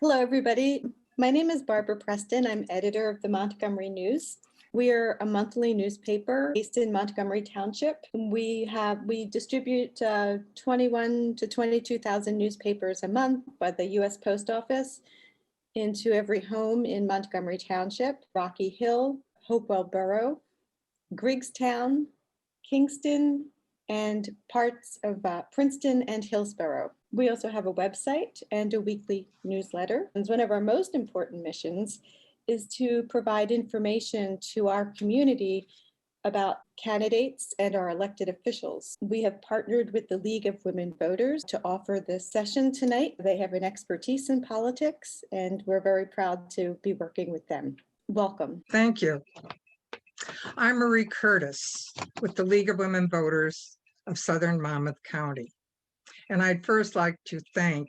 Hello, everybody. My name is Barbara Preston. I'm editor of the Montgomery News. We are a monthly newspaper based in Montgomery Township. We distribute 21 to 22,000 newspapers a month by the U.S. Post Office into every home in Montgomery Township, Rocky Hill, Hopewell Borough, Griggstown, Kingston, and parts of Princeton and Hillsborough. We also have a website and a weekly newsletter. And one of our most important missions is to provide information to our community about candidates and our elected officials. We have partnered with the League of Women Voters to offer this session tonight. They have an expertise in politics, and we're very proud to be working with them. Welcome. Thank you. I'm Marie Curtis with the League of Women Voters of Southern Monmouth County. And I'd first like to thank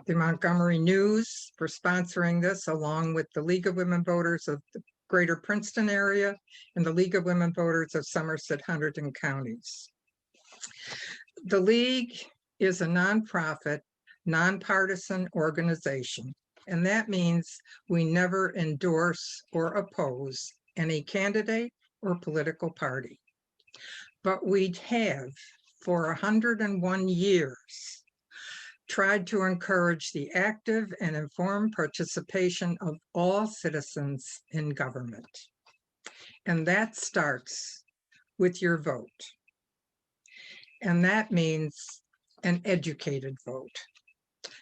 the Montgomery News for sponsoring this, along with the League of Women Voters of the Greater Princeton area and the League of Women Voters of Somerset, Hunterdon counties. The League is a nonprofit, nonpartisan organization, and that means we never endorse or oppose any candidate or political party. But we have, for 101 years, tried to encourage the active and informed participation of all citizens in government. And that starts with your vote. And that means an educated vote.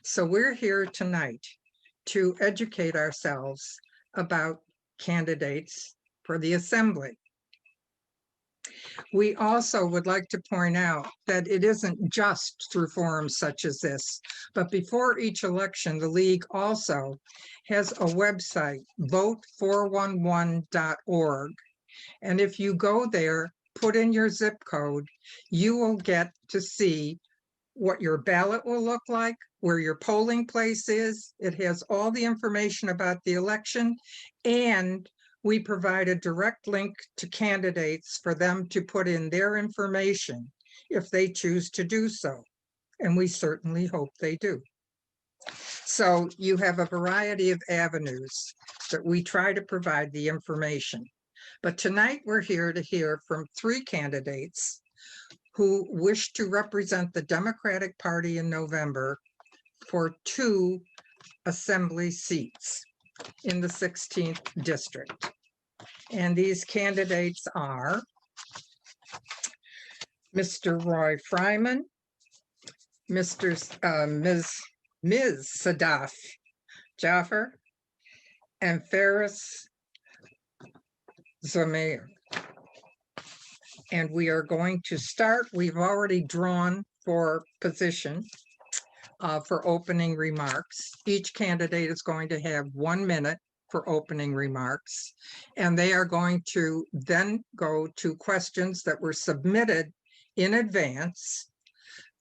So we're here tonight to educate ourselves about candidates for the assembly. We also would like to point out that it isn't just through forums such as this, but before each election, the League also has a website, vote411.org. And if you go there, put in your zip code, you will get to see what your ballot will look like, where your polling place is. It has all the information about the election, and we provide a direct link to candidates for them to put in their information if they choose to do so. And we certainly hope they do. So you have a variety of avenues that we try to provide the information. But tonight we're here to hear from 3 candidates who wish to represent the Democratic Party in November for 2 assembly seats in the 16th district. And these candidates are Mr. Roy Fryman, Ms. Sadaf Jaffer, and Ferris Zomair. And we are going to start. We've already drawn for position for opening remarks. Each candidate is going to have 1 minute for opening remarks, and they are going to then go to questions that were submitted in advance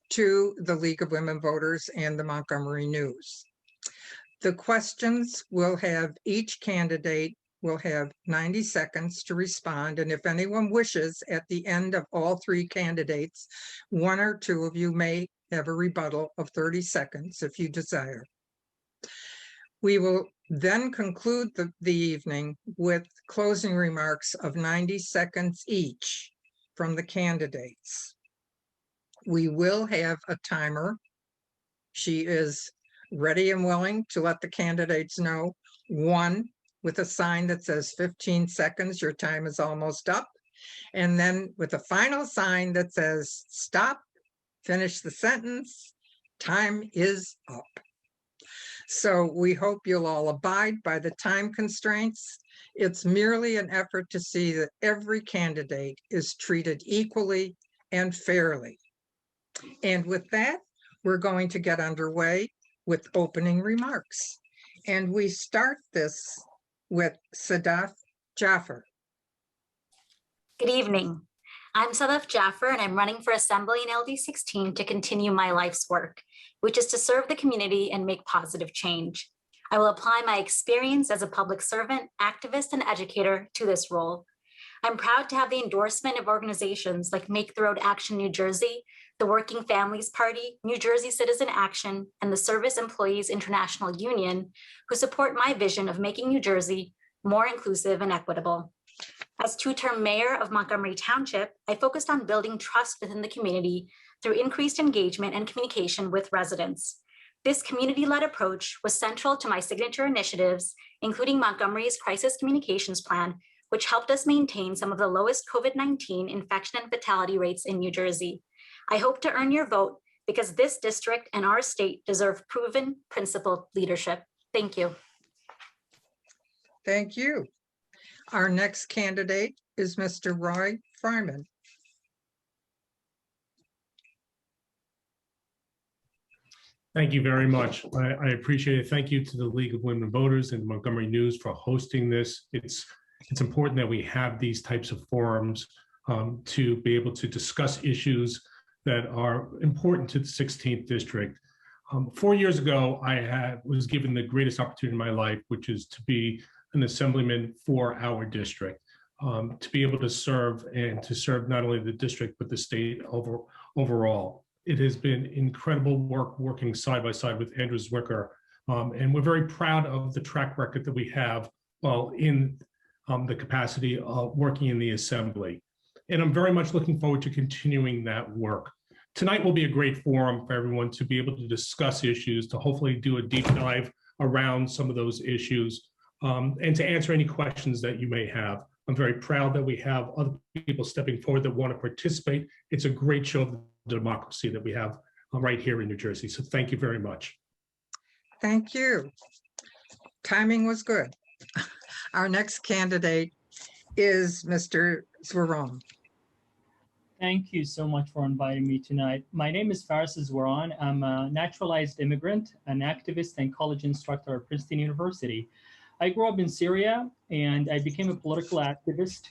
to the League of Women Voters and the Montgomery News. The questions will have, each candidate will have 90 seconds to respond, and if anyone wishes at the end of all 3 candidates, 1 or 2 of you may have a rebuttal of 30 seconds if you desire. We will then conclude the evening with closing remarks of 90 seconds each from the candidates. We will have a timer. She is ready and willing to let the candidates know, 1 with a sign that says 15 seconds, your time is almost up. And then with a final sign that says, stop, finish the sentence, time is up. So we hope you'll all abide by the time constraints. It's merely an effort to see that every candidate is treated equally and fairly. And with that, we're going to get underway with opening remarks. And we start this with Sadaf Jaffer. Good evening. I'm Sadaf Jaffer, and I'm running for Assembly in LD16 to continue my life's work, which is to serve the community and make positive change. I will apply my experience as a public servant, activist, and educator to this role. I'm proud to have the endorsement of organizations like Make the Road Action New Jersey, the Working Families Party, New Jersey Citizen Action, and the Service Employees International Union, who support my vision of making New Jersey more inclusive and equitable. As two-term mayor of Montgomery Township, I focused on building trust within the community through increased engagement and communication with residents. This community-led approach was central to my signature initiatives, including Montgomery's Crisis Communications Plan, which helped us maintain some of the lowest COVID-19 infection and fatality rates in New Jersey. I hope to earn your vote because this district and our state deserve proven, principled leadership. Thank you. Thank you. Our next candidate is Mr. Roy Fryman. Thank you very much. I appreciate it. Thank you to the League of Women Voters and Montgomery News for hosting this. It's important that we have these types of forums to be able to discuss issues that are important to the 16th District. 4 years ago, I was given the greatest opportunity in my life, which is to be an assemblyman for our district, to be able to serve and to serve not only the district, but the state overall. It has been incredible work working side by side with Andrew Zwicker, and we're very proud of the track record that we have in the capacity of working in the assembly. And I'm very much looking forward to continuing that work. Tonight will be a great forum for everyone to be able to discuss issues, to hopefully do a deep dive around some of those issues, and to answer any questions that you may have. I'm very proud that we have other people stepping forward that want to participate. It's a great show of democracy that we have right here in New Jersey. So thank you very much. Thank you. Timing was good. Our next candidate is Mr. Zwaron. Thank you so much for inviting me tonight. My name is Faris Zwaron. I'm a naturalized immigrant, an activist, and college instructor at Princeton University. I grew up in Syria, and I became a political activist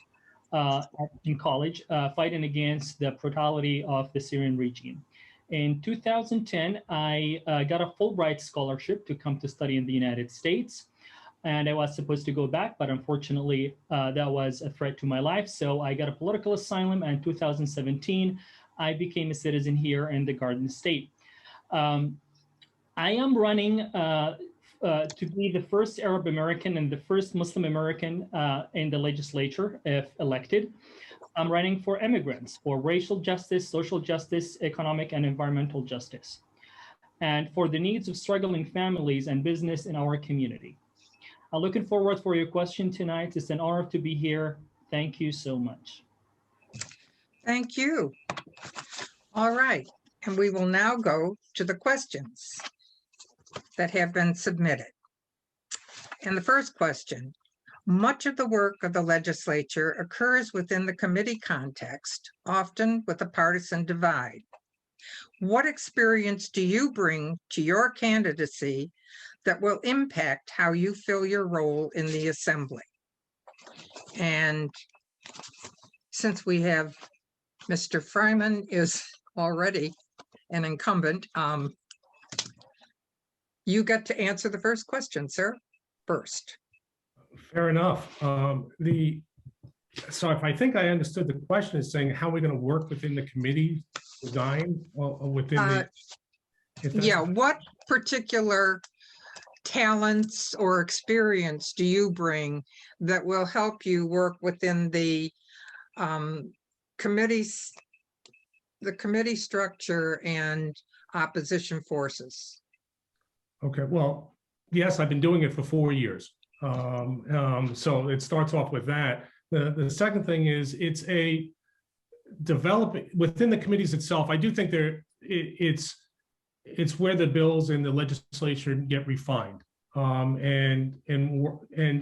in college, fighting against the brutality of the Syrian regime. In 2010, I got a Fulbright scholarship to come to study in the United States. And I was supposed to go back, but unfortunately, that was a threat to my life. So I got a political asylum, and in 2017, I became a citizen here in the Garden State. I am running to be the first Arab American and the first Muslim American in the legislature, if elected. I'm running for immigrants, for racial justice, social justice, economic and environmental justice, and for the needs of struggling families and business in our community. I'm looking forward for your question tonight. It's an honor to be here. Thank you so much. Thank you. All right, and we will now go to the questions that have been submitted. And the first question, much of the work of the legislature occurs within the committee context, often with a partisan divide. What experience do you bring to your candidacy that will impact how you fill your role in the assembly? And since we have Mr. Fryman is already an incumbent, you get to answer the first question, sir, first. Fair enough. So if I think I understood the question is saying how are we going to work within the committee design within the... What particular talents or experience do you bring that will help you work within the committee structure and opposition forces? Okay, well, yes, I've been doing it for 4 years. So it starts off with that. The second thing is it's a developing within the committees itself. I do think it's where the bills and the legislature get refined. And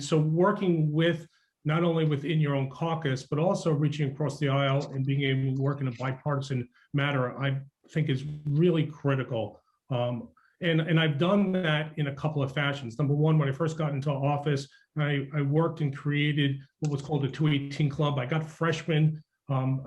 so working with not only within your own caucus, but also reaching across the aisle and being able to work in a bipartisan manner, I think is really critical. And I've done that in a couple of fashions. Number one, when I first got into office, I worked and created what was called the 218 Club. I got freshmen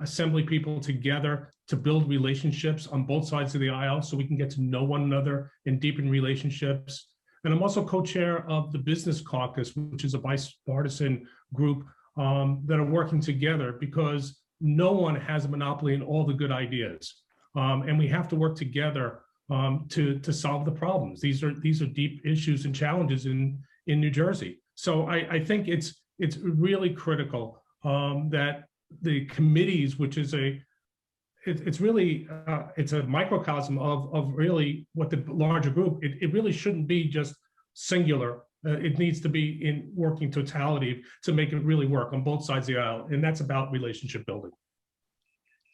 assembly people together to build relationships on both sides of the aisle so we can get to know one another and deepen relationships. And I'm also co-chair of the Business Caucus, which is a bipartisan group that are working together, because no one has a monopoly in all the good ideas. And we have to work together to solve the problems. These are deep issues and challenges in New Jersey. So I think it's really critical that the committees, which is it's really it's a microcosm of really what the larger group. It really shouldn't be just singular. It needs to be in working totality to make it really work on both sides of the aisle, and that's about relationship building.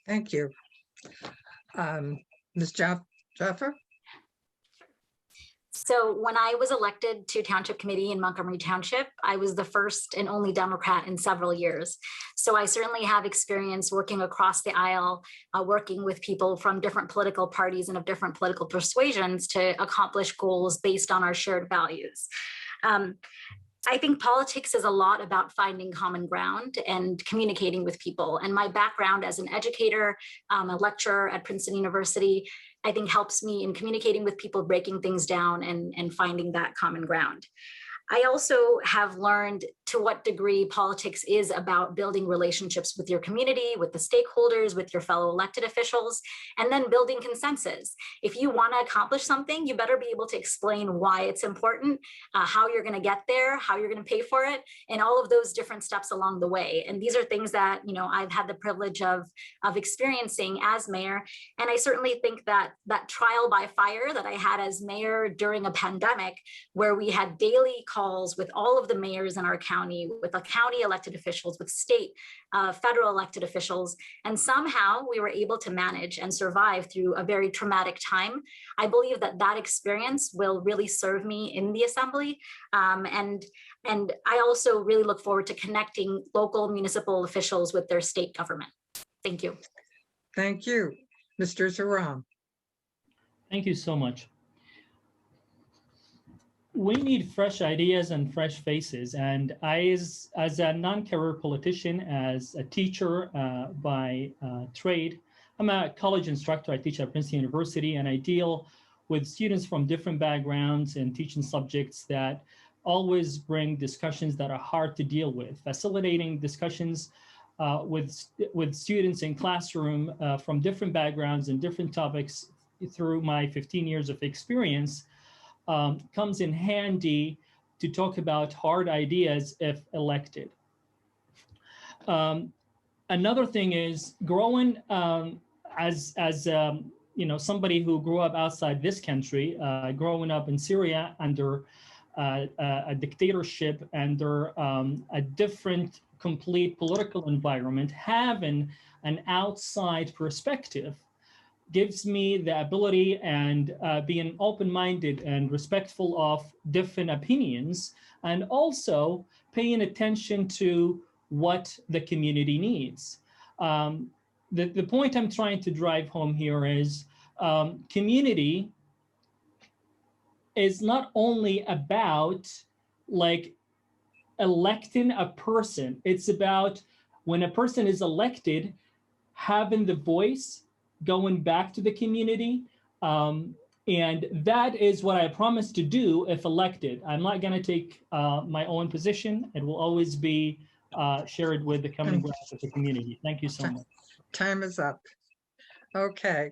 Thank you. Ms. Jaffer? So when I was elected to Township Committee in Montgomery Township, I was the first and only Democrat in several years. So I certainly have experience working across the aisle, working with people from different political parties and of different political persuasions to accomplish goals based on our shared values. I think politics is a lot about finding common ground and communicating with people. And my background as an educator, a lecturer at Princeton University, I think helps me in communicating with people, breaking things down and finding that common ground. I also have learned to what degree politics is about building relationships with your community, with the stakeholders, with your fellow elected officials, and then building consensus. If you want to accomplish something, you better be able to explain why it's important, how you're going to get there, how you're going to pay for it, and all of those different steps along the way. And these are things that, you know, I've had the privilege of experiencing as mayor. And I certainly think that that trial by fire that I had as mayor during a pandemic, where we had daily calls with all of the mayors in our county, with the county elected officials, with state, federal elected officials, and somehow we were able to manage and survive through a very traumatic time. I believe that that experience will really serve me in the assembly. And I also really look forward to connecting local municipal officials with their state government. Thank you. Thank you. Mr. Zaram. Thank you so much. We need fresh ideas and fresh faces. And as a non-career politician, as a teacher by trade, I'm a college instructor. I teach at Princeton University, and I deal with students from different backgrounds and teaching subjects that always bring discussions that are hard to deal with. Facilitating discussions with students in classroom from different backgrounds and different topics through my 15 years of experience comes in handy to talk about hard ideas if elected. Another thing is growing as you know, somebody who grew up outside this country, growing up in Syria under a dictatorship, under a different complete political environment, having an outside perspective gives me the ability and being open-minded and respectful of different opinions, and also paying attention to what the community needs. The point I'm trying to drive home here is community is not only about like electing a person, it's about when a person is elected, having the voice, going back to the community. And that is what I promise to do if elected. I'm not going to take my own position. It will always be shared with the common ground of the community. Thank you so much. Time is up. Okay.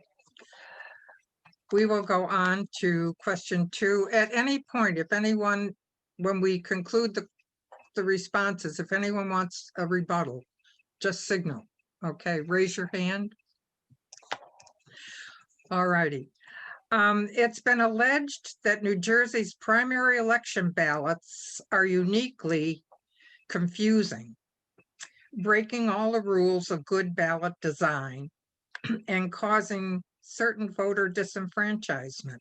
We will go on to question 2. At any point, if anyone, when we conclude the responses, if anyone wants a rebuttal, just signal. Okay, raise your hand. All righty. It's been alleged that New Jersey's primary election ballots are uniquely confusing, breaking all the rules of good ballot design and causing certain voter disenfranchisement.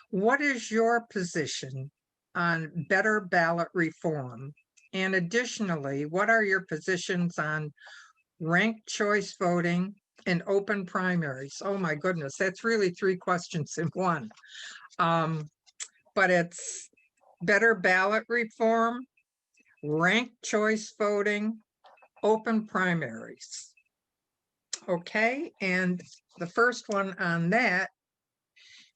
What is your position on better ballot reform? And additionally, what are your positions on ranked choice voting and open primaries? Oh my goodness, that's really 3 questions in one. But it's better ballot reform, ranked choice voting, open primaries. Okay, and the first one on that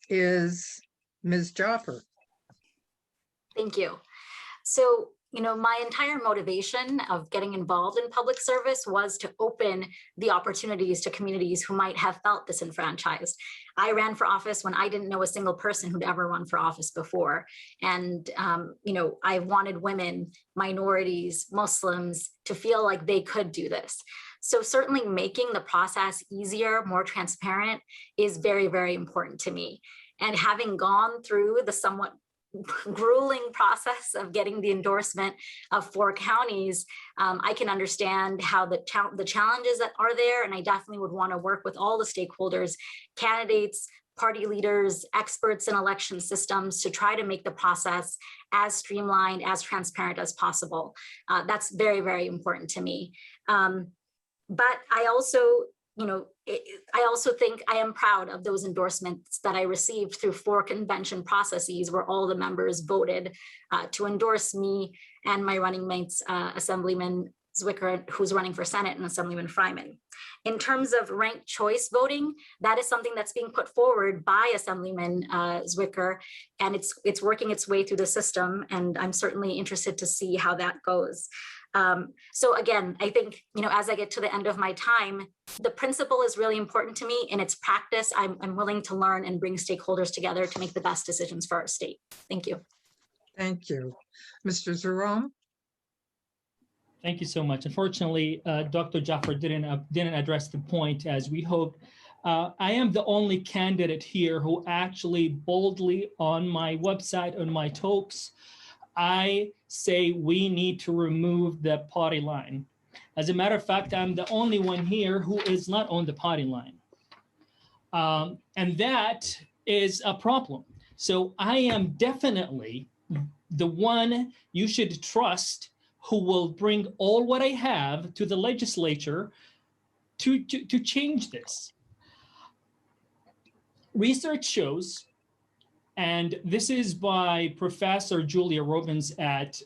is Ms. Jaffer. Thank you. So my entire motivation of getting involved in public service was to open the opportunities to communities who might have felt disenfranchised. I ran for office when I didn't know a single person who'd ever run for office before. And, I wanted women, minorities, Muslims to feel like they could do this. So certainly making the process easier, more transparent is very, very important to me. And having gone through the somewhat grueling process of getting the endorsement of 4 counties, I can understand how the challenges that are there, and I definitely would want to work with all the stakeholders, candidates, party leaders, experts in election systems to try to make the process as streamlined, as transparent as possible. That's very, very important to me. But I also, I also think I am proud of those endorsements that I received through 4 convention processes where all the members voted to endorse me and my running mates, Assemblyman Zwicker, who's running for Senate, and Assemblyman Fryman. In terms of ranked choice voting, that is something that's being put forward by Assemblyman Zwicker, and it's working its way through the system, and I'm certainly interested to see how that goes. So again, I think, as I get to the end of my time, the principle is really important to me. In its practice, I'm willing to learn and bring stakeholders together to make the best decisions for our state. Thank you. Thank you. Mr. Jerome? Thank you so much. Unfortunately, Dr. Jaffer didn't address the point as we hoped. I am the only candidate here who actually boldly on my website, on my talks, I say we need to remove the party line. As a matter of fact, I'm the only one here who is not on the party line. And that is a problem. So I am definitely the one you should trust who will bring all what I have to the legislature to change this. Research shows, and this is by Professor Julia Robbins at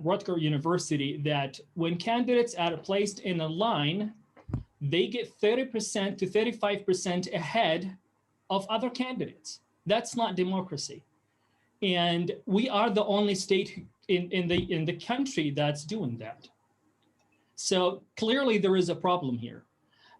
Rutgers University, that when candidates are placed in a line, they get 30% to 35% ahead of other candidates. That's not democracy. And we are the only state in the country that's doing that. So clearly there is a problem here.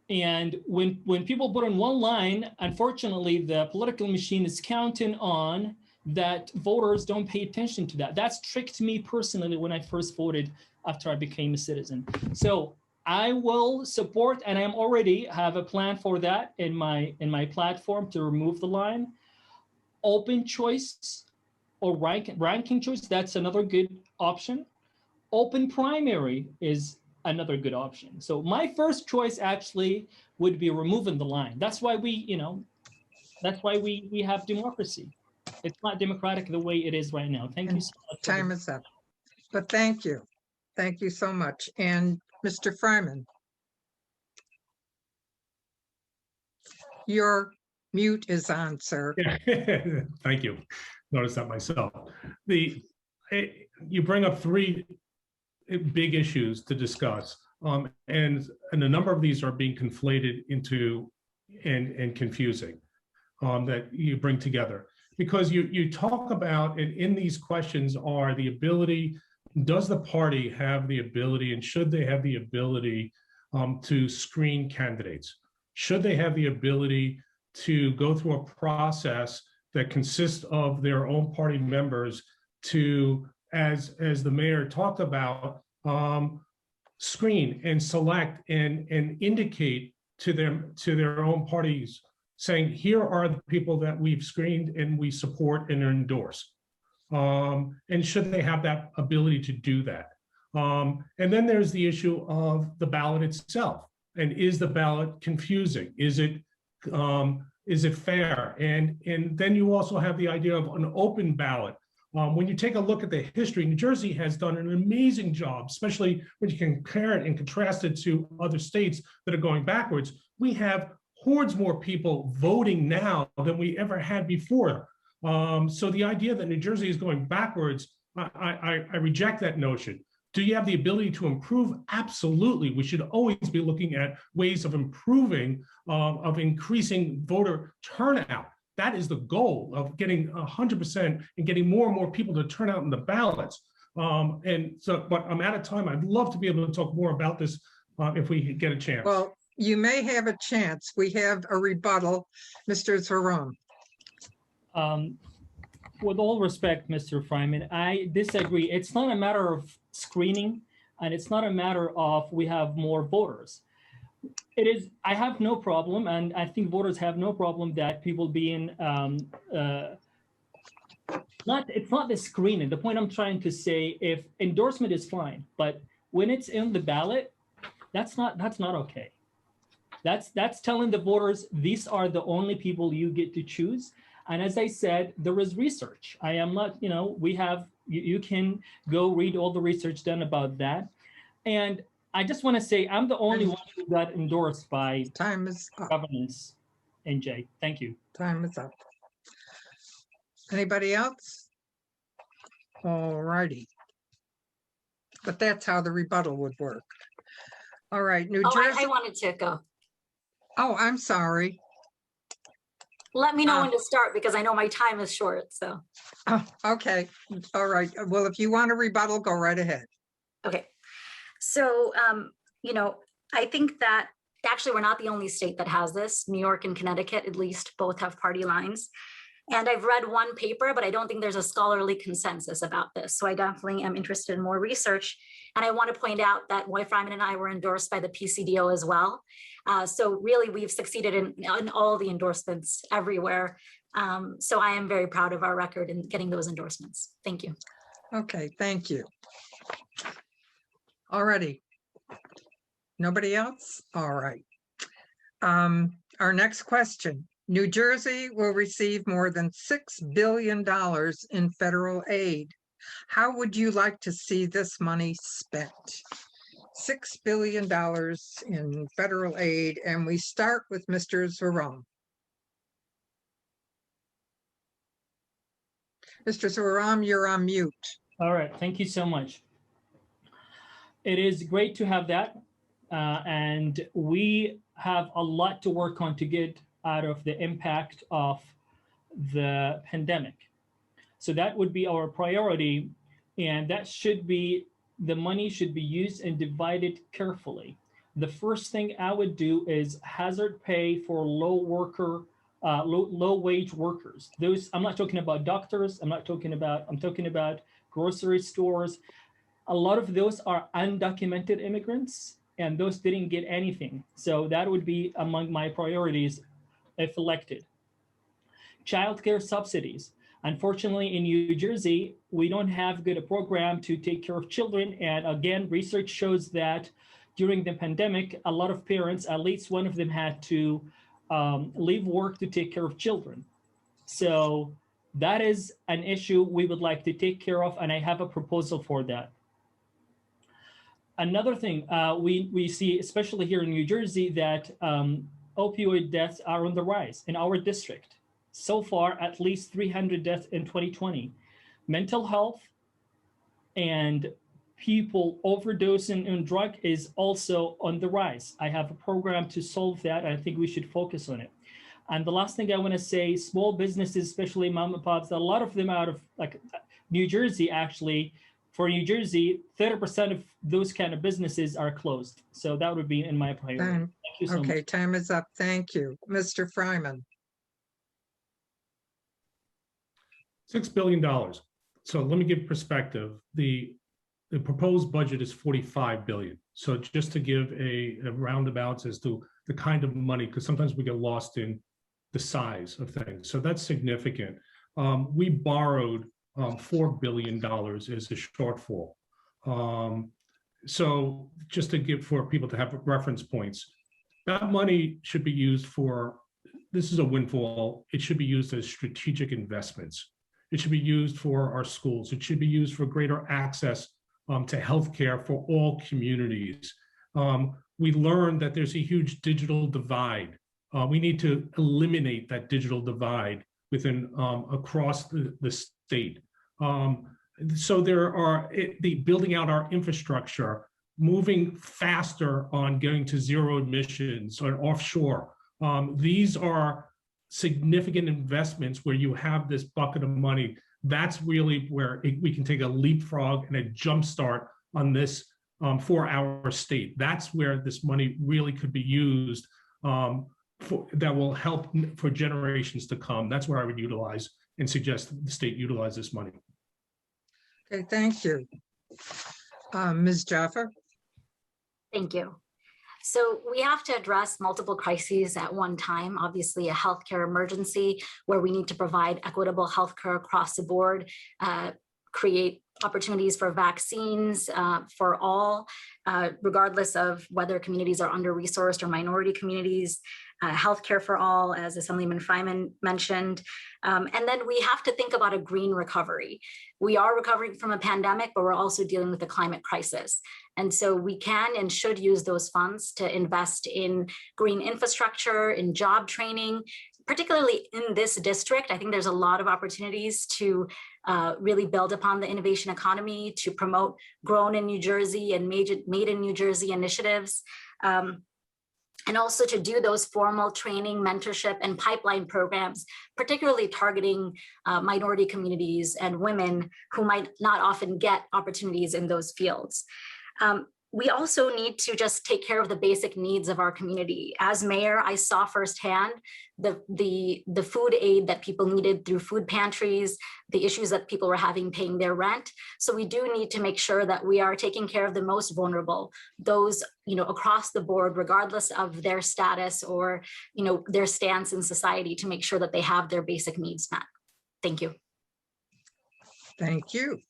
And when people put on one line, unfortunately, the political machine is counting on that voters don't pay attention to that. That's tricked me personally when I first voted after I became a citizen. So I will support, and I already have a plan for that in my platform to remove the line. Open choice or ranking choice, that's another good option. Open primary is another good option. So my first choice actually would be removing the line. That's why we have democracy. It's not democratic the way it is right now. Thank you so much. Time is up. But thank you. Thank you so much. And Mr. Fryman, your mute is on, sir. Thank you. Noticed that myself. You bring up 3 big issues to discuss, and a number of these are being conflated into and confusing that you bring together, because you talk about, and in these questions are the ability, does the party have the ability, and should they have the ability to screen candidates? Should they have the ability to go through a process that consists of their own party members to, as the mayor talked about, screen and select and indicate to their own parties, saying, here are the people that we've screened and we support and endorse. And should they have that ability to do that? And then there's the issue of the ballot itself. And is the ballot confusing? Is it fair? And then you also have the idea of an open ballot. When you take a look at the history, New Jersey has done an amazing job, especially when you compare it and contrast it to other states that are going backwards. We have hordes more people voting now than we ever had before. So the idea that New Jersey is going backwards, I reject that notion. Do you have the ability to improve? Absolutely. We should always be looking at ways of improving, of increasing voter turnout. That is the goal of getting 100% and getting more and more people to turn out in the ballots. And so, but I'm out of time. I'd love to be able to talk more about this if we get a chance. Well, you may have a chance. We have a rebuttal. Mr. Zaram. With all respect, Mr. Fryman, I disagree. It's not a matter of screening, and it's not a matter of we have more voters. It is, I have no problem, and I think voters have no problem that people being, it's not the screening. The point I'm trying to say, if endorsement is fine, but when it's in the ballot, that's not okay. That's telling the voters, these are the only people you get to choose. And as I said, there is research. I am not, we have, you can go read all the research done about that. And I just want to say, I'm the only one who got endorsed by Time is up. governance, NJ. Thank you. Time is up. Anybody else? All righty. But that's how the rebuttal would work. All right, New Jersey. I wanted to go. Oh, I'm sorry. Let me know when to start because I know my time is short, so. Oh, okay. All right. Well, if you want a rebuttal, go right ahead. Okay. So, I think that actually we're not the only state that has this. New York and Connecticut, at least, both have party lines. And I've read one paper, but I don't think there's a scholarly consensus about this. So I definitely am interested in more research. And I want to point out that Roy Fryman and I were endorsed by the PCDO as well. So really, we've succeeded in all the endorsements everywhere. So I am very proud of our record in getting those endorsements. Thank you. Okay, thank you. Alrighty. Nobody else? All right. Our next question. New Jersey will receive more than $6 billion in federal aid. How would you like to see this money spent? $6 billion in federal aid, and we start with Mr. Zaram. Mr. Zaram, you're on mute. All right, thank you so much. It is great to have that, and we have a lot to work on to get out of the impact of the pandemic. So that would be our priority, and that should be, the money should be used and divided carefully. The first thing I would do is hazard pay for low wage workers. Those, I'm not talking about doctors, I'm talking about grocery stores. A lot of those are undocumented immigrants, and those didn't get anything. So that would be among my priorities if elected. Childcare subsidies. Unfortunately, in New Jersey, we don't have good a program to take care of children. And again, research shows that during the pandemic, a lot of parents, at least one of them, had to leave work to take care of children. So that is an issue we would like to take care of, and I have a proposal for that. Another thing, we see, especially here in New Jersey, that opioid deaths are on the rise in our district. So far, at least 300 deaths in 2020. Mental health and people overdosing on drug is also on the rise. I have a program to solve that. I think we should focus on it. And the last thing I want to say, small businesses, especially mom and pops, a lot of them out of New Jersey, actually, for New Jersey, 30% of those kind of businesses are closed. So that would be in my priority. Thank you so much. Okay, time is up. Thank you. Mr. Fryman. $6 billion. So let me give perspective. The proposed budget is $45 billion. So just to give a roundabouts as to the kind of money, because sometimes we get lost in the size of things. So that's significant. We borrowed $4 billion as a shortfall. So just to give for people to have reference points, that money should be used for, this is a windfall, it should be used as strategic investments. It should be used for our schools. It should be used for greater access to healthcare for all communities. We learned that there's a huge digital divide. We need to eliminate that digital divide within across the state. So there are the building out our infrastructure, moving faster on going to zero emissions or offshore. These are significant investments where you have this bucket of money That's really where we can take a leapfrog and a jumpstart on this for our state. That's where this money really could be used that will help for generations to come. That's where I would utilize and suggest that the state utilize this money. Okay, thank you. Ms. Jaffa? Thank you. So we have to address multiple crises at one time. Obviously, a healthcare emergency where we need to provide equitable healthcare across the board, create opportunities for vaccines for all, regardless of whether communities are under-resourced or minority communities, healthcare for all, as Assemblyman Fryman mentioned. And then we have to think about a green recovery. We are recovering from a pandemic, but we're also dealing with a climate crisis. And so we can and should use those funds to invest in green infrastructure, in job training, particularly in this district. I think there's a lot of opportunities to really build upon the innovation economy, to promote Grown in New Jersey and Made in New Jersey initiatives. And also to do those formal training, mentorship, and pipeline programs, particularly targeting minority communities and women who might not often get opportunities in those fields. We also need to just take care of the basic needs of our community. As mayor, I saw firsthand the food aid that people needed through food pantries, the issues that people were having paying their rent. So we do need to make sure that we are taking care of the most vulnerable, those across the board, regardless of their status or their stance in society, to make sure that they have their basic needs met. Thank you. Thank you.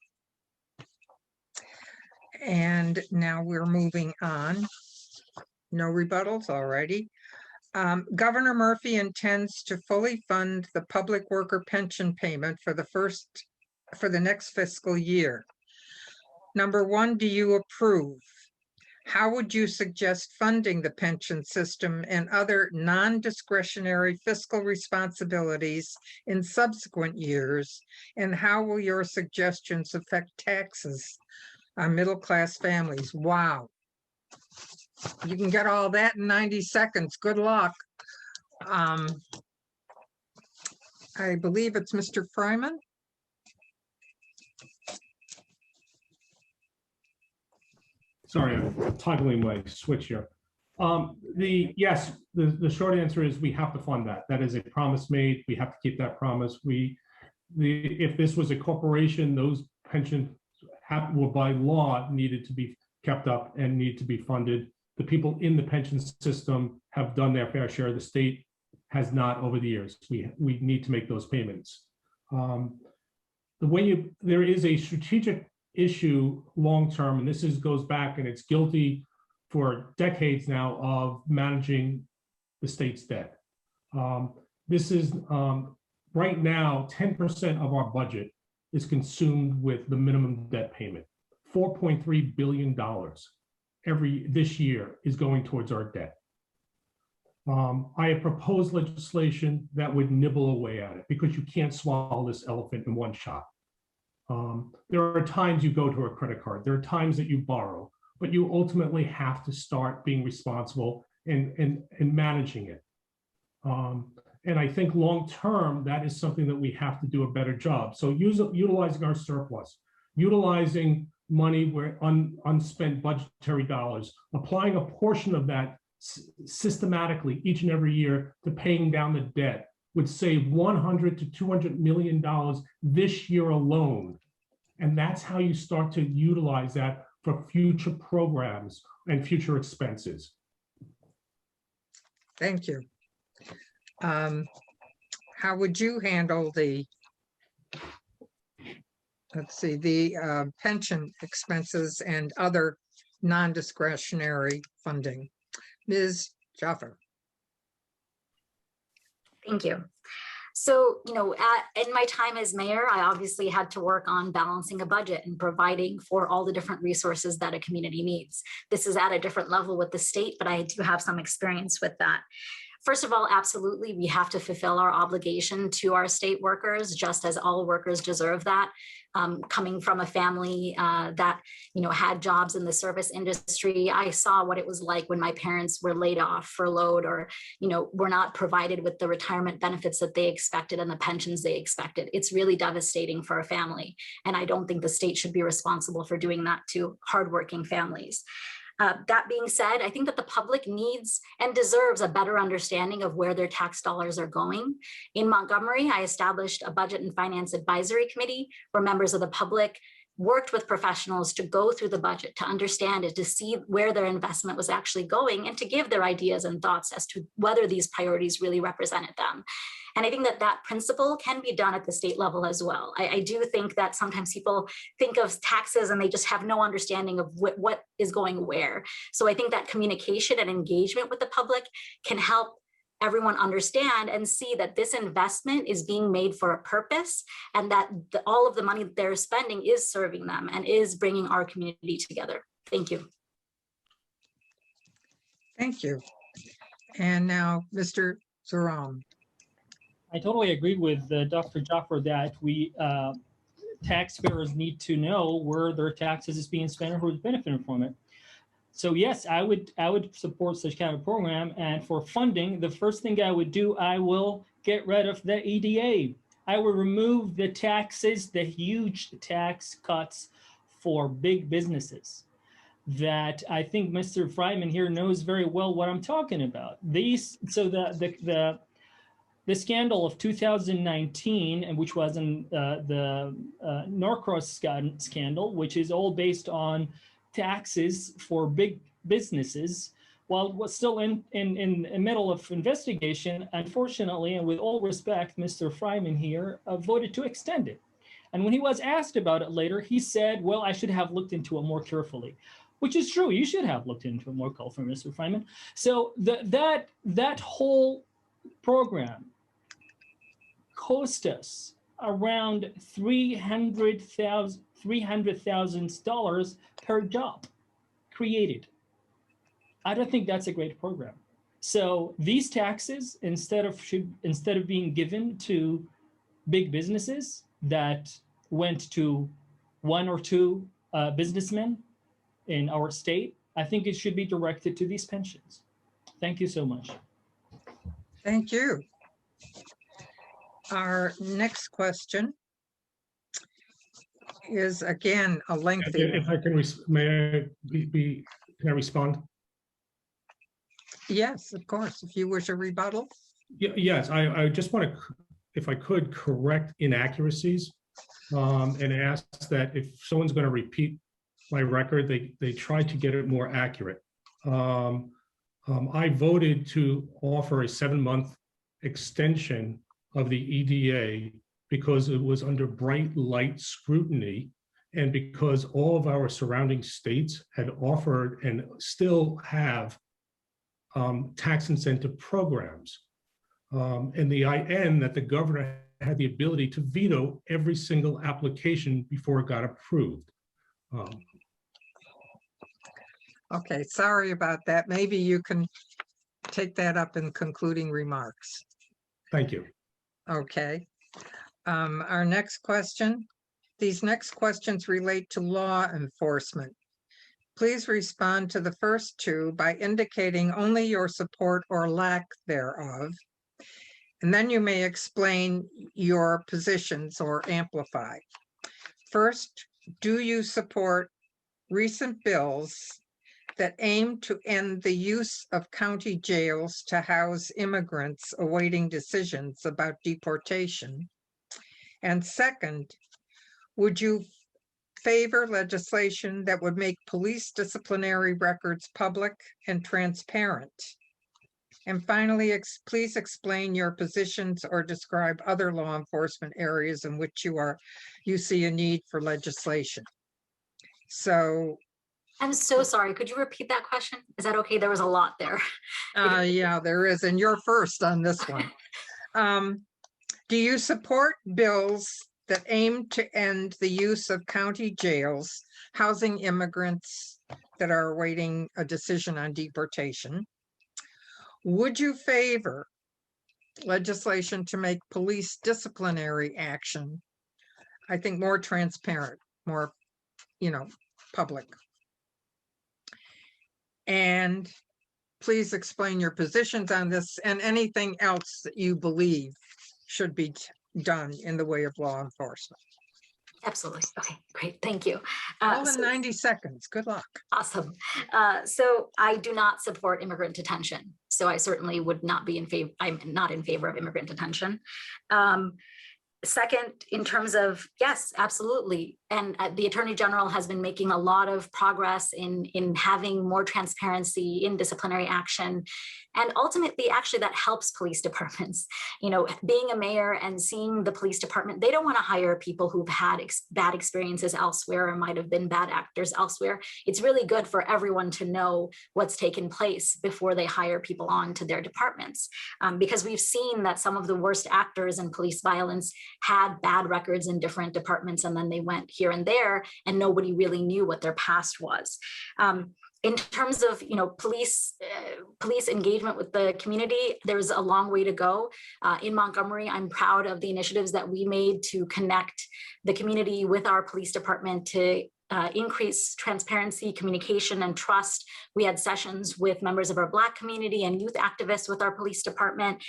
And now we're moving on. No rebuttals already. Governor Murphy intends to fully fund the public worker pension payment for the next fiscal year. Number one, do you approve? How would you suggest funding the pension system and other non-discretionary fiscal responsibilities in subsequent years? And how will your suggestions affect taxes on middle-class families? Wow. You can get all that in 90 seconds. Good luck. I believe it's Mr. Fryman. Sorry, I'm toggling my switch here. Yes, the short answer is we have to fund that. That is a promise made. We have to keep that promise. If this was a corporation, those pensions were by law needed to be kept up and need to be funded. The people in the pension system have done their fair share. The state has not over the years. We need to make those payments. There is a strategic issue long-term, and this goes back, and it's guilty for decades now of managing the state's debt. This is right now 10% of our budget is consumed with the minimum debt payment. $4.3 billion this year is going towards our debt. I have proposed legislation that would nibble away at it, because you can't swallow this elephant in one shot. There are times you go to a credit card, there are times that you borrow, but you ultimately have to start being responsible and managing it. And I think long-term, that is something that we have to do a better job. So utilizing our surplus, utilizing money where unspent budgetary dollars, applying a portion of that systematically each and every year to paying down the debt would save $100 to $200 million this year alone. And that's how you start to utilize that for future programs and future expenses. Thank you. How would you handle the pension expenses and other non-discretionary funding? Ms. Jaffer. Thank you. So, in my time as mayor, I obviously had to work on balancing a budget and providing for all the different resources that a community needs. This is at a different level with the state, but I do have some experience with that. First of all, absolutely, we have to fulfill our obligation to our state workers, just as all workers deserve that. Coming from a family that had jobs in the service industry, I saw what it was like when my parents were laid off, furloughed, or were not provided with the retirement benefits that they expected and the pensions they expected. It's really devastating for a family, and I don't think the state should be responsible for doing that to hardworking families. That being said, I think that the public needs and deserves a better understanding of where their tax dollars are going. In Montgomery, I established a budget and finance advisory committee where members of the public worked with professionals to go through the budget, to understand it, to see where their investment was actually going, and to give their ideas and thoughts as to whether these priorities really represented them. And I think that that principle can be done at the state level as well. I do think that sometimes people think of taxes and they just have no understanding of what is going where. So I think that communication and engagement with the public can help everyone understand and see that this investment is being made for a purpose, and that all of the money that they're spending is serving them and is bringing our community together. Thank you. Thank you. And now, Mr. Zoran. I totally agree with Dr. Jaffer that we taxpayers need to know where their taxes is being spent and who's benefiting from it. So yes, I would support such kind of program. And for funding, the first thing I would do, I will get rid of the EDA. I will remove the taxes, the huge tax cuts for big businesses that I think Mr. Freiman here knows very well what I'm talking about. The scandal of 2019, and which was in the Norcross scandal, which is all based on taxes for big businesses, while it was still in the middle of investigation, unfortunately, and with all respect, Mr. Freiman here voted to extend it. And when he was asked about it later, he said, well, I should have looked into it more carefully, which is true. You should have looked into it more carefully, Mr. Freiman. So that whole program cost us around $300,000 per job created. I don't think that's a great program. So these taxes, instead of being given to big businesses that went to one or two businessmen in our state, I think it should be directed to these pensions. Thank you so much. Thank you. Our next question is again a lengthy. If I can, can I respond? Yes, of course. If you wish a rebuttal. Yes, I just want to, if I could, correct inaccuracies and ask that if someone's going to repeat my record, they try to get it more accurate. I voted to offer a 7-month extension of the EDA because it was under bright light scrutiny, and because all of our surrounding states had offered and still have tax incentive programs. And that the governor had the ability to veto every single application before it got approved. Okay, sorry about that. Maybe you can take that up in concluding remarks. Thank you. Okay. Our next question. These next questions relate to law enforcement. Please respond to the first two by indicating only your support or lack thereof. And then you may explain your positions or amplify. First, do you support recent bills that aim to end the use of county jails to house immigrants awaiting decisions about deportation? And second, would you favor legislation that would make police disciplinary records public and transparent? And finally, please explain your positions or describe other law enforcement areas in which you see a need for legislation. So I'm so sorry. Could you repeat that question? Is that okay? There was a lot there. Yeah, there is. And you're first on this one. Do you support bills that aim to end the use of county jails housing immigrants that are awaiting a decision on deportation? Would you favor legislation to make police disciplinary action, I think, more transparent, more, public? And please explain your positions on this and anything else that you believe should be done in the way of law enforcement. Absolutely. Okay, great. Thank you. All in 90 seconds. Good luck. Awesome. So I do not support immigrant detention. So I certainly would not be in favor. I'm not in favor of immigrant detention. Second, in terms of, yes, absolutely. And the Attorney General has been making a lot of progress in having more transparency in disciplinary action. And ultimately, actually, that helps police departments. Being a mayor and seeing the police department, they don't want to hire people who've had bad experiences elsewhere or might have been bad actors elsewhere. It's really good for everyone to know what's taken place before they hire people on to their departments. Because we've seen that some of the worst actors in police violence had bad records in different departments, and then they went here and there, and nobody really knew what their past was. In terms of police engagement with the community, there's a long way to go. In Montgomery, I'm proud of the initiatives that we made to connect the community with our police department to increase transparency, communication, and trust. We had sessions with members of our Black community and youth activists with our police department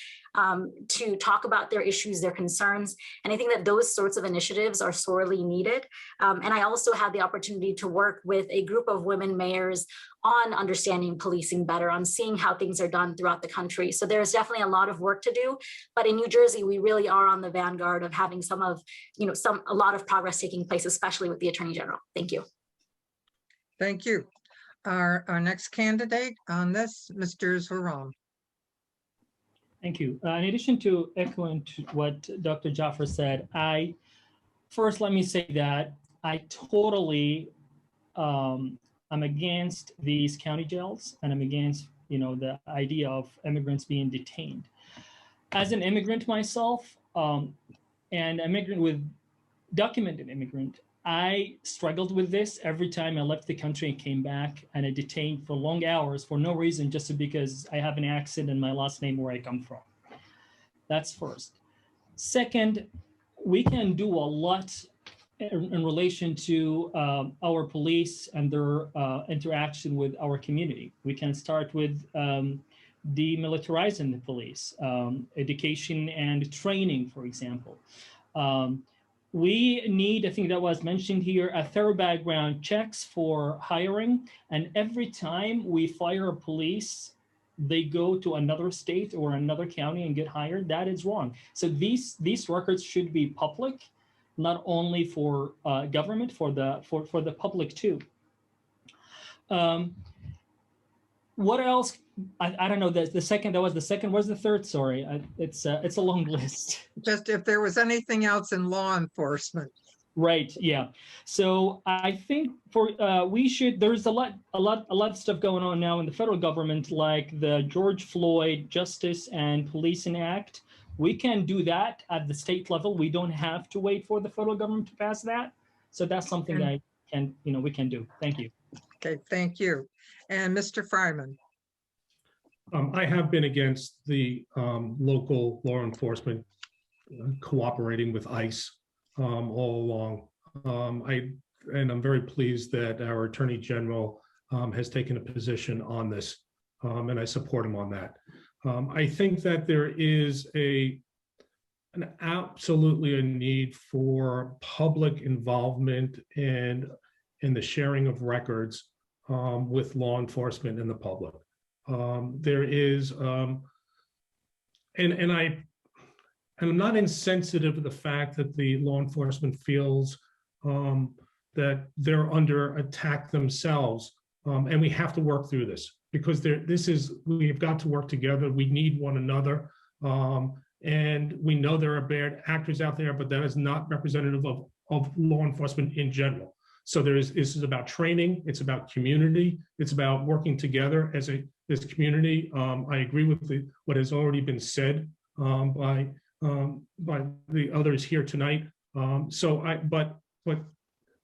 to talk about their issues, their concerns. And I think that those sorts of initiatives are sorely needed. And I also had the opportunity to work with a group of women mayors on understanding policing better, on seeing how things are done throughout the country. So there's definitely a lot of work to do. But in New Jersey, we really are on the vanguard of having a lot of progress taking place, especially with the Attorney General. Thank you. Thank you. Our next candidate on this, Mr. Zwaron. Thank you. In addition to echoing what Dr. Jaffer said, first let me say that I totally I'm against these county jails, and I'm against the idea of immigrants being detained. As an immigrant myself, and documented immigrant, I struggled with this every time I left the country and came back, and I detained for long hours for no reason, just because I have an accent and my last name where I come from. That's first. Second, we can do a lot in relation to our police and their interaction with our community. We can start with demilitarizing the police, education and training, for example. We need, I think that was mentioned here, a thorough background checks for hiring. And every time we fire a police, they go to another state or another county and get hired. That is wrong. So these records should be public, not only for government, for the public too. What else? I don't know. The second, that was the second. What's the third? Sorry, it's a long list. Just if there was anything else in law enforcement. Right. Yeah. So I think there's a lot of stuff going on now in the federal government, like the George Floyd Justice and Policing Act. We can do that at the state level. We don't have to wait for the federal government to pass that. So that's something that we can do. Thank you. Okay, thank you. And Mr. Fryman. I have been against the local law enforcement cooperating with ICE all along. I'm very pleased that our Attorney General has taken a position on this, and I support him on that. I think that there is absolutely a need for public involvement and in the sharing of records with law enforcement and the public. There is, and I'm not insensitive to the fact that the law enforcement feels that they're under attack themselves, and we have to work through this because we've got to work together. We need one another, and we know there are bad actors out there, but that is not representative of law enforcement in general. So this is about training. It's about community. It's about working together as community. I agree with what has already been said by the others here tonight. But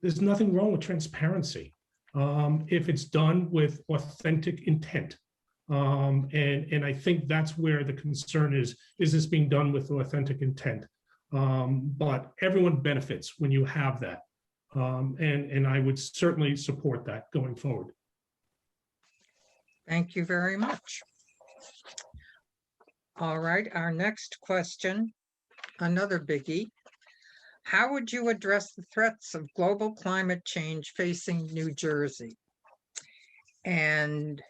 there's nothing wrong with transparency if it's done with authentic intent. And I think that's where the concern is this being done with authentic intent? But everyone benefits when you have that. And I would certainly support that going forward. Thank you very much. All right, our next question, another biggie. How would you address the threats of global climate change facing New Jersey? And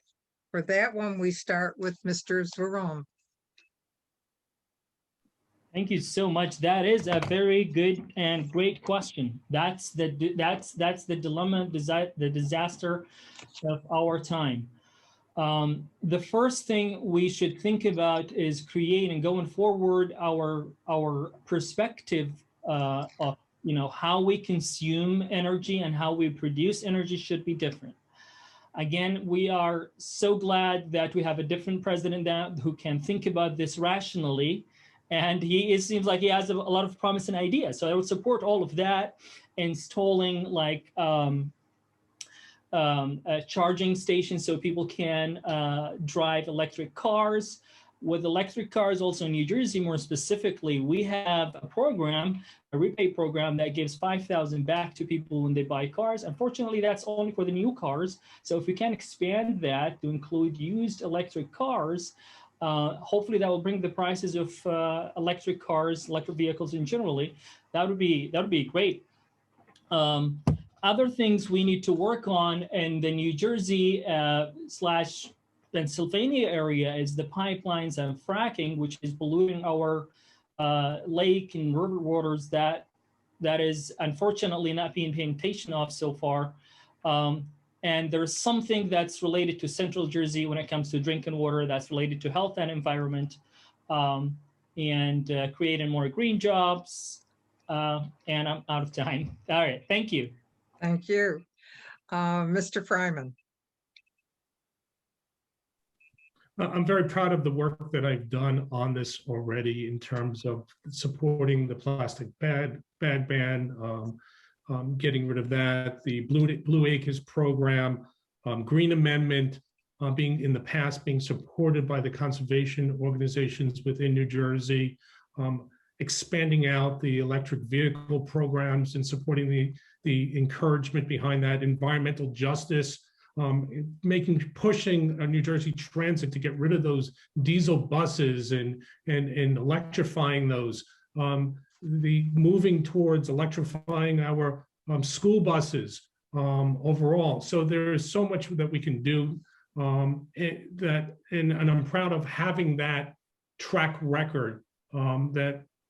for that one, we start with Mr. Zwaron. Thank you so much. That is a very good and great question. That's the dilemma, the disaster of our time. The first thing we should think about is creating, going forward, our perspective of how we consume energy and how we produce energy should be different. Again, we are so glad that we have a different president now who can think about this rationally, and it seems like he has a lot of promising ideas. So I would support all of that, installing like charging stations so people can drive electric cars. With electric cars, also in New Jersey, more specifically, we have a program, a rebate program that gives $5,000 back to people when they buy cars. Unfortunately, that's only for the new cars. So if we can expand that to include used electric cars, hopefully that will bring the prices of electric cars, electric vehicles in generally. That would be great. Other things we need to work on in the New Jersey / Pennsylvania area is the pipelines and fracking, which is polluting our lake and river waters. That is unfortunately not being paid attention of so far. And there's something that's related to Central Jersey when it comes to drinking water that's related to health and environment, and creating more green jobs. And I'm out of time. All right, thank you. Thank you. Mr. Fryman. I'm very proud of the work that I've done on this already in terms of supporting the plastic bag ban, getting rid of that, the Blue Acres program, Green Amendment being in the past being supported by the conservation organizations within New Jersey, expanding out the electric vehicle programs and supporting the encouragement behind that, environmental justice, pushing New Jersey Transit to get rid of those diesel buses and electrifying those, the moving towards electrifying our school buses overall. So there is so much that we can do, and I'm proud of having that track record, and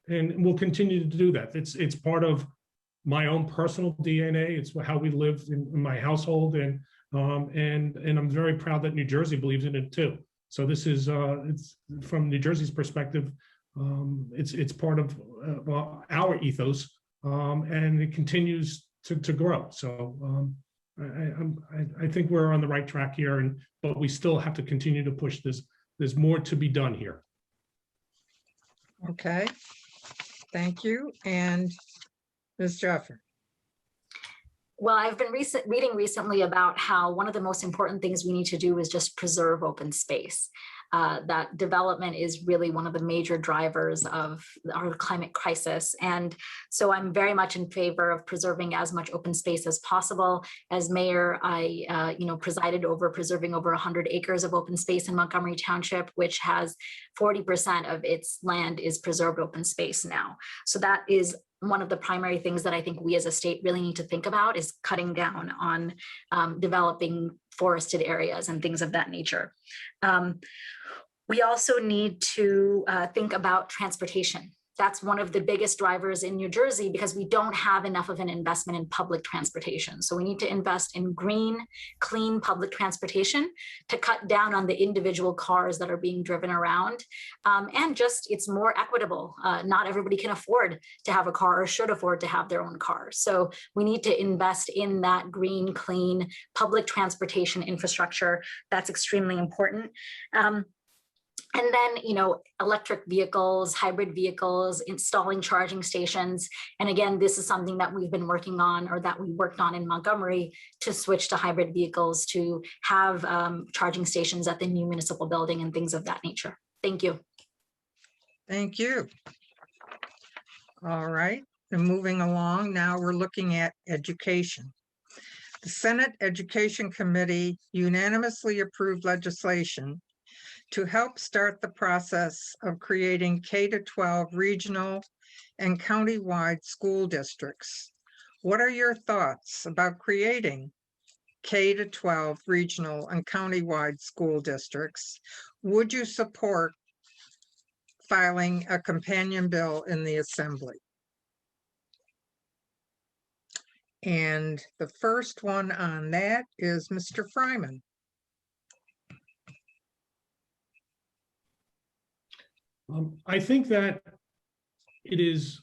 we'll continue to do that. It's part of my own personal DNA. It's how we live in my household, and I'm very proud that New Jersey believes in it too. So this is it's from New Jersey's perspective, it's part of our ethos, and it continues to grow. So I think we're on the right track here, but we still have to continue to push this. There's more to be done here. Okay, thank you. And Ms. Jaffer. Well, I've been reading recently about how one of the most important things we need to do is just preserve open space. That development is really one of the major drivers of our climate crisis. And so I'm very much in favor of preserving as much open space as possible. As mayor, I presided over preserving over 100 acres of open space in Montgomery Township, which has 40% of its land is preserved open space now. So that is one of the primary things that I think we as a state really need to think about, is cutting down on developing forested areas and things of that nature. We also need to think about transportation. That's one of the biggest drivers in New Jersey because we don't have enough of an investment in public transportation. So we need to invest in green, clean public transportation to cut down on the individual cars that are being driven around. And just it's more equitable. Not everybody can afford to have a car or should afford to have their own car. So we need to invest in that green, clean public transportation infrastructure. That's extremely important. And then, electric vehicles, hybrid vehicles, installing charging stations. And again, this is something that we've been working on, or that we worked on in Montgomery, to switch to hybrid vehicles, to have charging stations at the new municipal building and things of that nature. Thank you. Thank you. All right, and moving along, now we're looking at education. The Senate Education Committee unanimously approved legislation to help start the process of creating K-12 regional and countywide school districts. What are your thoughts about creating K-12 regional and countywide school districts? Would you support filing a companion bill in the Assembly? And the first one on that is Mr. Fryman. I think that it is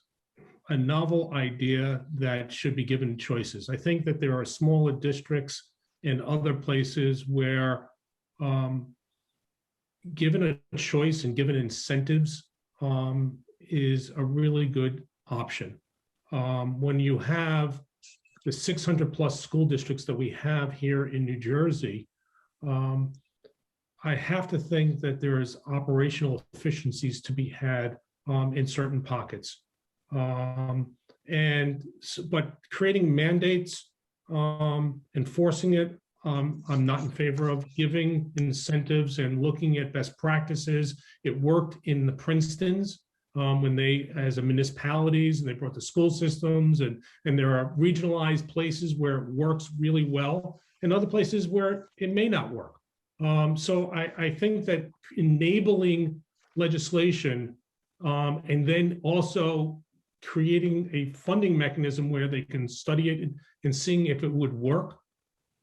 a novel idea that should be given choices. I think that there are smaller districts in other places where, given a choice and given incentives, is a really good option. When you have the 600 plus school districts that we have here in New Jersey, I have to think that there is operational efficiencies to be had in certain pockets. But creating mandates, enforcing it, I'm not in favor of. Giving incentives and looking at best practices. It worked in the Princetons when they, as a municipalities, and they brought the school systems, and there are regionalized places where it works really well, and other places where it may not work. So I think that enabling legislation and then also creating a funding mechanism where they can study it and seeing if it would work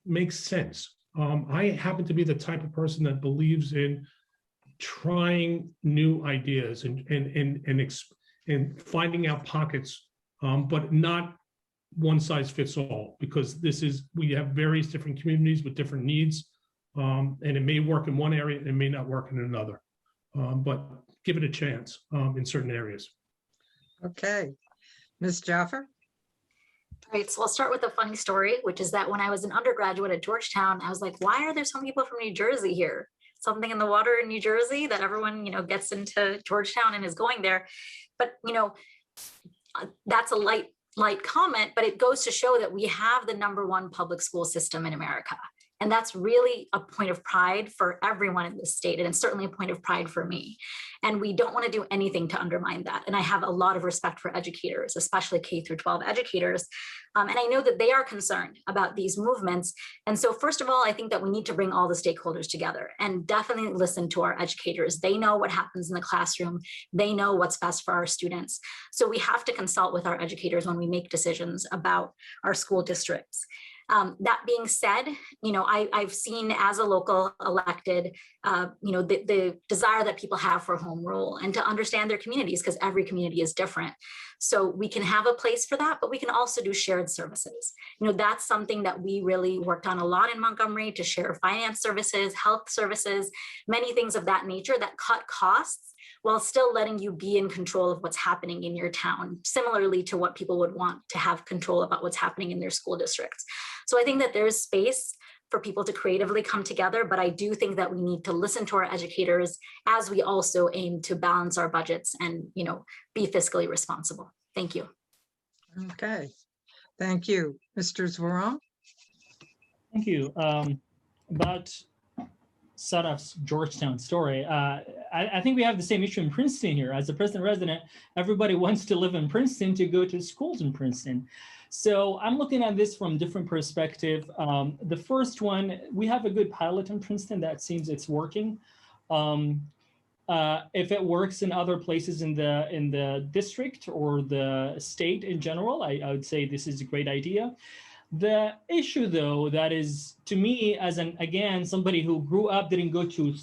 makes sense. I happen to be the type of person that believes in trying new ideas and finding out pockets, but not one size fits all, because we have various different communities with different needs. And it may work in one area, it may not work in another, but give it a chance in certain areas. Okay, Ms. Jaffer. All right, so I'll start with a funny story, which is that when I was an undergraduate at Georgetown, I was like, why are there so many people from New Jersey here? Something in the water in New Jersey that everyone, gets into Georgetown and is going there. But, that's a light comment, but it goes to show that we have the #1 public school system in America. And that's really a point of pride for everyone in this state. And it's certainly a point of pride for me. And we don't want to do anything to undermine that. And I have a lot of respect for educators, especially K-12 educators. And I know that they are concerned about these movements. And so first of all, I think that we need to bring all the stakeholders together and definitely listen to our educators. They know what happens in the classroom. They know what's best for our students. So we have to consult with our educators when we make decisions about our school districts. That being said, I've seen as a local elected, the desire that people have for home rule and to understand their communities, because every community is different. So we can have a place for that, but we can also do shared services. That's something that we really worked on a lot in Montgomery, to share finance services, health services, many things of that nature that cut costs while still letting you be in control of what's happening in your town, similarly to what people would want to have control about what's happening in their school districts. So I think that there's space for people to creatively come together, but I do think that we need to listen to our educators as we also aim to balance our budgets and, be fiscally responsible. Thank you. Okay, thank you. Mr. Zworon? Thank you. About Sadaf's Georgetown story, I think we have the same issue in Princeton here. As a Princeton resident, everybody wants to live in Princeton to go to schools in Princeton. So I'm looking at this from different perspective. The first one, we have a good pilot in Princeton that seems it's working. If it works in other places in the district or the state in general, I would say this is a great idea. The issue, though, that is to me, as somebody who grew up, didn't go to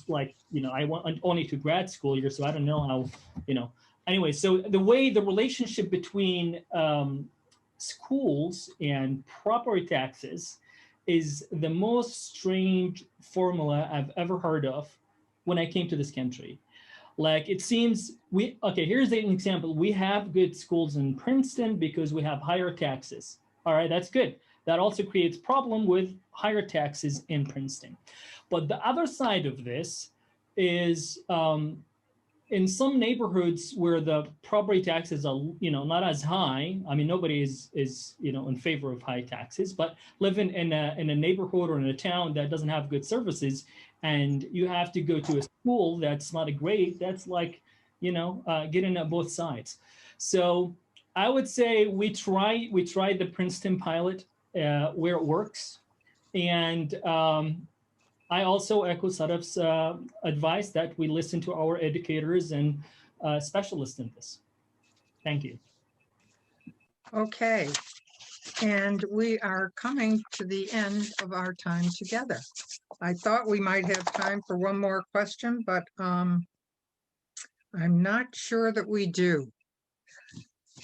I went only to grad school here, so I don't know how, Anyway, so the way the relationship between schools and property taxes is the most strange formula I've ever heard of, when I came to this country. Like it seems okay, here's an example. We have good schools in Princeton because we have higher taxes. All right, that's good. That also creates problem with higher taxes in Princeton. But the other side of this is in some neighborhoods where the property taxes are, not as high. I mean, nobody is in favor of high taxes, but living in a neighborhood or in a town that doesn't have good services, and you have to go to a school that's not great, that's like, getting at both sides. So I would say we tried the Princeton pilot where it works. And I also echo Sadaf's advice that we listen to our educators and specialists in this. Thank you. Okay. And we are coming to the end of our time together. I thought we might have time for one more question, but I'm not sure that we do.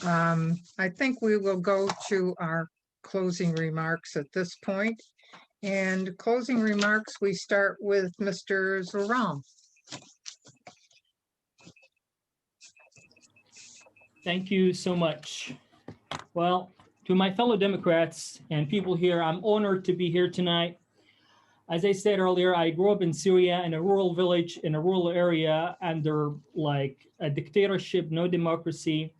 I think we will go to our closing remarks at this point. And closing remarks, we start with Mr. Zoran. Thank you so much. Well, to my fellow Democrats and people here, I'm honored to be here tonight. As I said earlier, I grew up in Syria in a rural village, in a rural area under like a dictatorship, no democracy.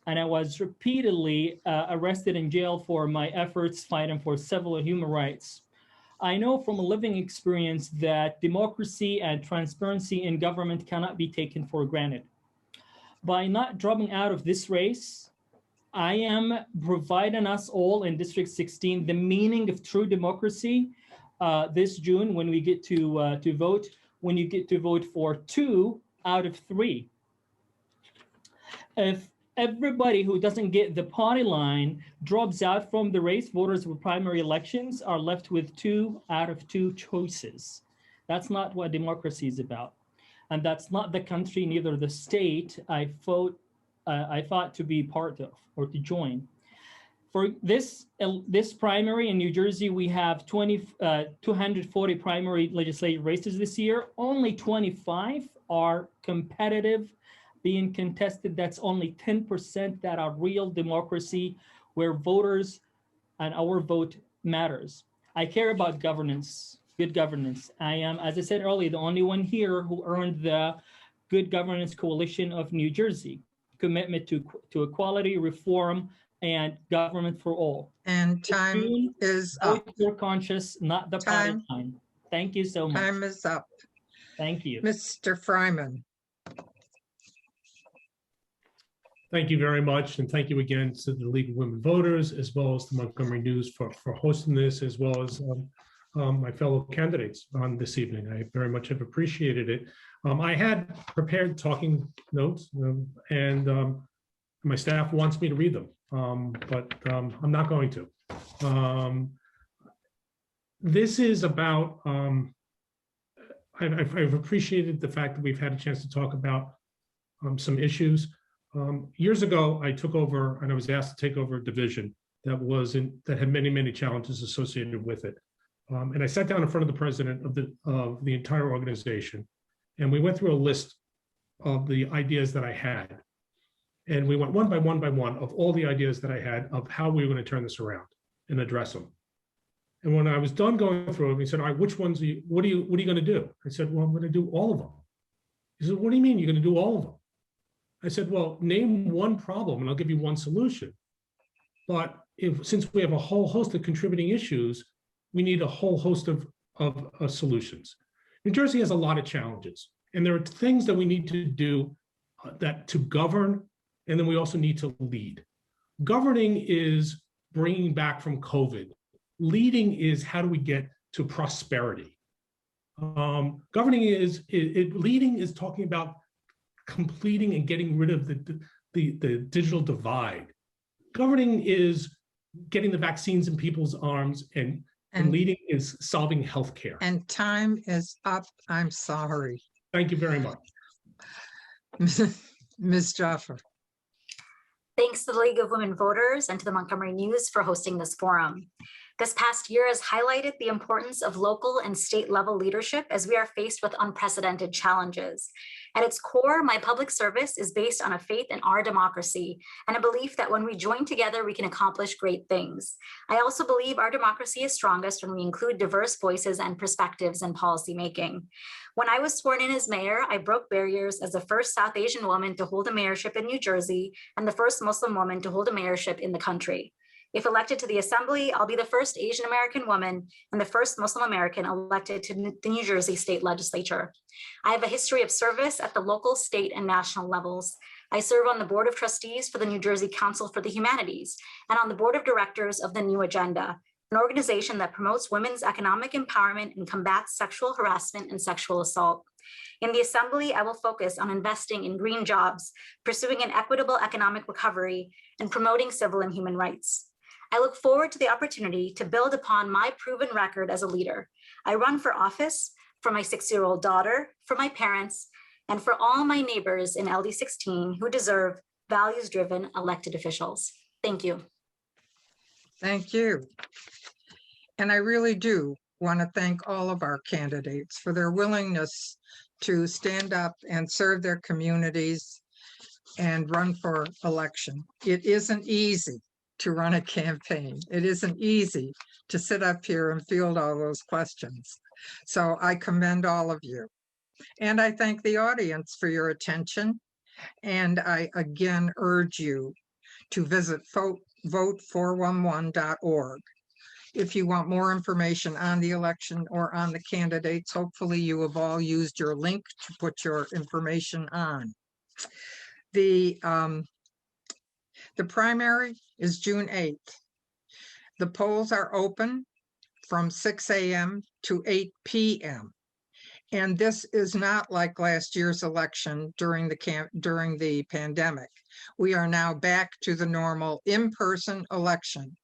And I was repeatedly arrested in jail for my efforts fighting for civil and human rights. I know from a living experience that democracy and transparency in government cannot be taken for granted. By not dropping out of this race, I am providing us all in District 16 the meaning of true democracy this June when we get to vote, when you get to vote for 2 out of 3. If everybody who doesn't get the party line drops out from the race, voters with primary elections are left with 2 out of 2 choices. That's not what democracy is about. And that's not the country, neither the state I thought to be part of or to join. For this primary in New Jersey, we have 240 primary legislative races this year. Only 25 are competitive, being contested. That's only 10% that are real democracy, where voters and our vote matters. I care about governance, good governance. I am, as I said earlier, the only one here who earned the Good Governance Coalition of New Jersey commitment to equality, reform, and government for all. And time is up. Vote your conscience, not the party line. Thank you so much. Time is up. Thank you. Mr. Fryman. Thank you very much. And thank you again to the League of Women Voters, as well as the Montgomery News for hosting this, as well as my fellow candidates on this evening. I very much have appreciated it. I had prepared talking notes and my staff wants me to read them, but I'm not going to. This is about, I've appreciated the fact that we've had a chance to talk about some issues. Years ago, I took over and I was asked to take over a division that had many, many challenges associated with it. And I sat down in front of the president of the entire organization, and we went through a list of the ideas that I had. And we went one by one of all the ideas that I had of how we were going to turn this around and address them. And when I was done going through them, he said, all right, which ones what are you going to do? I said, well, I'm going to do all of them. He said, what do you mean you're going to do all of them? I said, well, name one problem and I'll give you one solution. But since we have a whole host of contributing issues, we need a whole host of solutions. New Jersey has a lot of challenges, and there are things that we need to do to govern, and then we also need to lead. Governing is bringing back from COVID. Leading is how do we get to prosperity. Leading is talking about completing and getting rid of the digital divide. Governing is getting the vaccines in people's arms, and leading is solving healthcare. And time is up. I'm sorry. Thank you very much. Ms. Jaffer. Thanks to the League of Women Voters and to the Montgomery News for hosting this forum. This past year has highlighted the importance of local and state level leadership as we are faced with unprecedented challenges. At its core, my public service is based on a faith in our democracy and a belief that when we join together, we can accomplish great things. I also believe our democracy is strongest when we include diverse voices and perspectives in policymaking. When I was sworn in as mayor, I broke barriers as the first South Asian woman to hold a mayorship in New Jersey and the first Muslim woman to hold a mayorship in the country. If elected to the Assembly, I'll be the first Asian American woman and the first Muslim American elected to the New Jersey State Legislature. I have a history of service at the local, state, and national levels. I serve on the Board of Trustees for the New Jersey Council for the Humanities and on the Board of Directors of the New Agenda, an organization that promotes women's economic empowerment and combats sexual harassment and sexual assault. In the Assembly, I will focus on investing in green jobs, pursuing an equitable economic recovery, and promoting civil and human rights. I look forward to the opportunity to build upon my proven record as a leader. I run for office for my 6-year-old daughter, for my parents, and for all my neighbors in LD16 who deserve values-driven elected officials. Thank you. Thank you. And I really do want to thank all of our candidates for their willingness to stand up and serve their communities and run for election. It isn't easy to run a campaign. It isn't easy to sit up here and field all those questions. So I commend all of you. And I thank the audience for your attention. And I again urge you to visit vote411.org. If you want more information on the election or on the candidates, hopefully you have all used your link to put your information on. The primary is June 8th. The polls are open from 6 a.m. to 8 p.m. And this is not like last year's election during the pandemic. We are now back to the normal in-person election.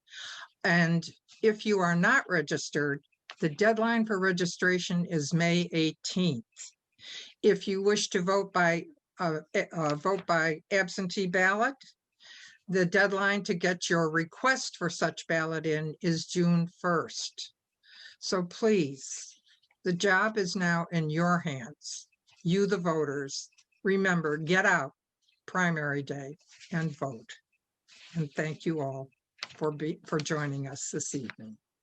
And if you are not registered, the deadline for registration is May 18th. If you wish to vote by absentee ballot, the deadline to get your request for such ballot in is June 1st. So please, the job is now in your hands. You, the voters, remember, get out primary day and vote. And thank you all for joining us this evening.